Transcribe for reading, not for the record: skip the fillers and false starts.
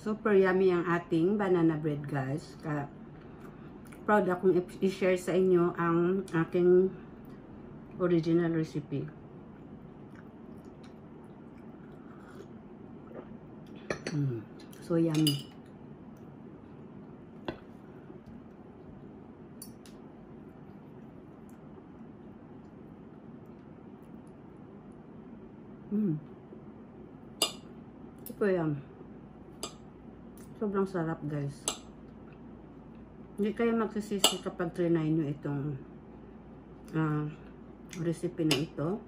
Super yummy ang ating banana bread, guys. Kaya proud akong i-share sa inyo ang aking original recipe. So yummy. Super yum. Sobrang sarap, guys. Hindi kayo magsisisi kapag trinay nyo itong recipe na ito.